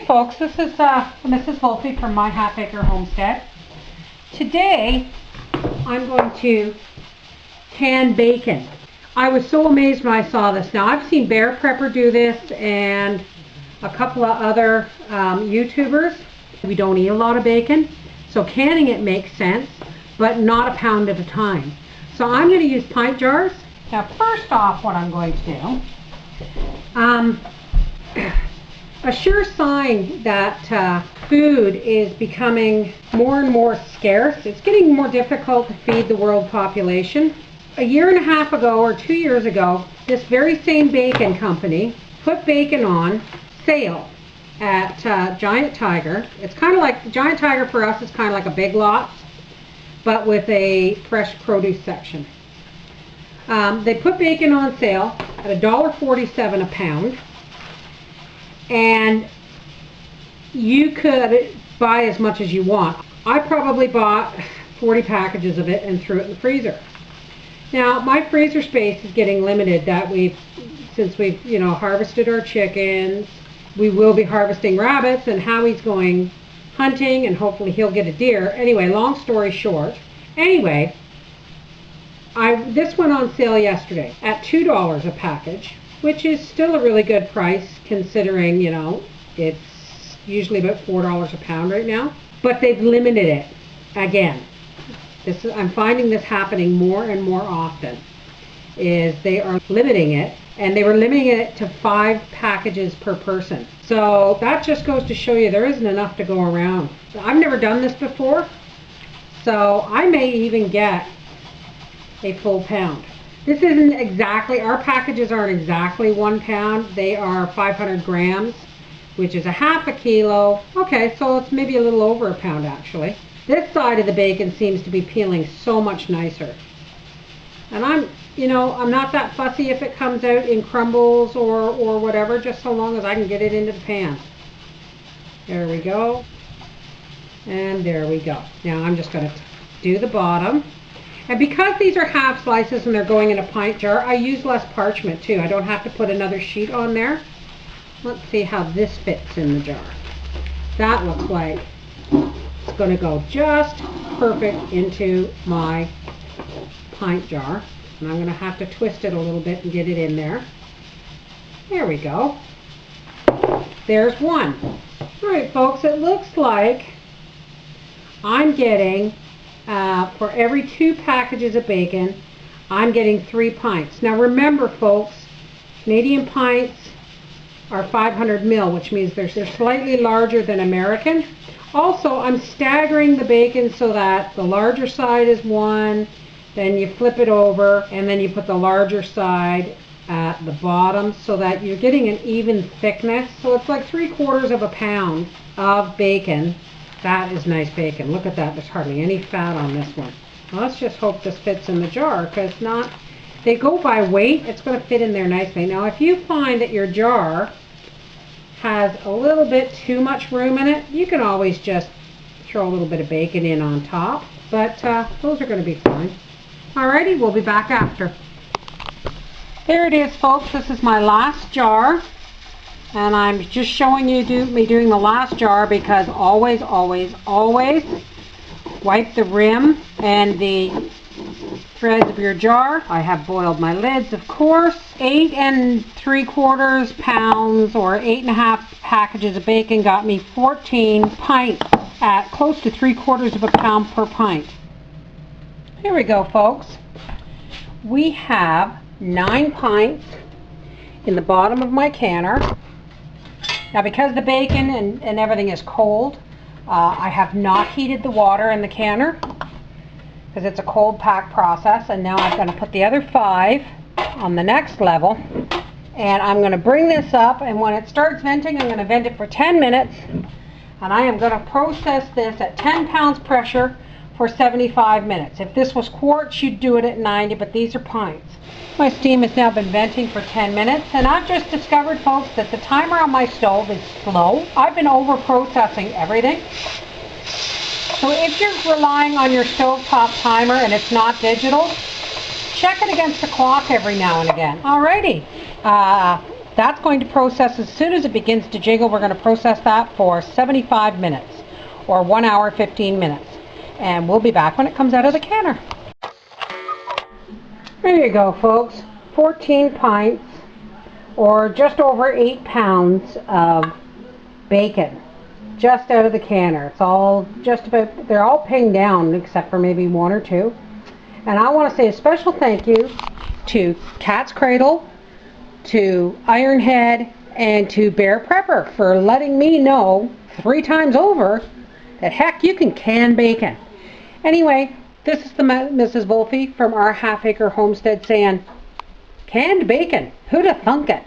Hey folks, this is Mrs. Wolfie from My Half Acre Homestead. Today I'm going to can bacon. I was so amazed when I saw this. Now I've seen Bear Prepper do this and a couple of other YouTubers. We don't eat a lot of bacon, so canning it makes sense, but not a pound at a time. So I'm going to use pint jars. Now first off, what I'm going to do, a sure sign that food is becoming more and more scarce. It's getting more difficult to feed the world population. A year and a half ago or 2 years ago, this very same bacon company put bacon on sale at Giant Tiger. It's kind of like, Giant Tiger for us is kind of like a Big Lots, but with a fresh produce section. They put bacon on sale at $1.47 a pound. And you could buy as much as you want. I probably bought 40 packages of it and threw it in the freezer. Now my freezer space is getting limited. Since we've harvested our chickens, we will be harvesting rabbits, and Howie's going hunting and hopefully he'll get a deer. Anyway, long story short, this went on sale yesterday at $2 a package, which is still a really good price considering, it's usually about $4 a pound right now. But they've limited it again. I'm finding this happening more and more often, is they are limiting it, and they were limiting it to 5 packages per person. So that just goes to show you there isn't enough to go around. I've never done this before, so I may even get a full pound. This isn't exactly, our packages aren't exactly 1 pound. They are 500 grams, which is a half a kilo. Okay, so it's maybe a little over a pound actually. This side of the bacon seems to be peeling so much nicer. And I'm not that fussy if it comes out in crumbles or whatever, just so long as I can get it into the pan. There we go. And there we go. Now I'm just going to do the bottom. And because these are half slices and they're going in a pint jar, I use less parchment too. I don't have to put another sheet on there. Let's see how this fits in the jar. That looks like it's going to go just perfect into my pint jar. And I'm going to have to twist it a little bit and get it in there. There we go. There's one. All right, folks, it looks like I'm getting, for every 2 packages of bacon, I'm getting 3 pints. Now remember, folks, Canadian pints are 500 mil, which means they're slightly larger than American. Also, I'm staggering the bacon so that the larger side is 1, then you flip it over, and then you put the larger side at the bottom so that you're getting an even thickness. So it's like 3/4 of a pound of bacon. That is nice bacon. Look at that. There's hardly any fat on this one. Well, let's just hope this fits in the jar, because they go by weight. It's going to fit in there nicely. Now, if you find that your jar has a little bit too much room in it, you can always just throw a little bit of bacon in on top. But those are going to be fine. Alrighty, we'll be back after. There it is, folks. This is my last jar. And I'm just showing you me doing the last jar because always, always, always wipe the rim and the threads of your jar. I have boiled my lids, of course. 8 3/4 pounds or 8.5 packages of bacon got me 14 pints at close to 3/4 of a pound per pint. Here we go, folks. We have 9 pints in the bottom of my canner. Now, because the bacon and everything is cold, I have not heated the water in the canner because it's a cold pack process. And now I'm going to put the other 5 on the next level. And I'm going to bring this up, and when it starts venting, I'm going to vent it for 10 minutes. And I am going to process this at 10 pounds pressure for 75 minutes. If this was quarts, you'd do it at 90, but these are pints. My steam has now been venting for 10 minutes, and I've just discovered, folks, that the timer on my stove is slow. I've been over-processing everything. So if you're relying on your stovetop timer and it's not digital, check it against the clock every now and again. Alrighty. That's going to process as soon as it begins to jiggle. We're going to process that for 75 minutes or 1 hour 15 minutes. And we'll be back when it comes out of the canner. There you go, folks. 14 pints or just over 8 pounds of bacon just out of the canner. It's all just about, they're all pinned down except for maybe one or two. And I want to say a special thank you to Cat's Cradle, to Ironhead, and to Bear Prepper for letting me know 3 times over that heck, you can can bacon. Anyway, this is the Mrs. Wolfie from our half acre homestead saying, canned bacon, who'da thunk it?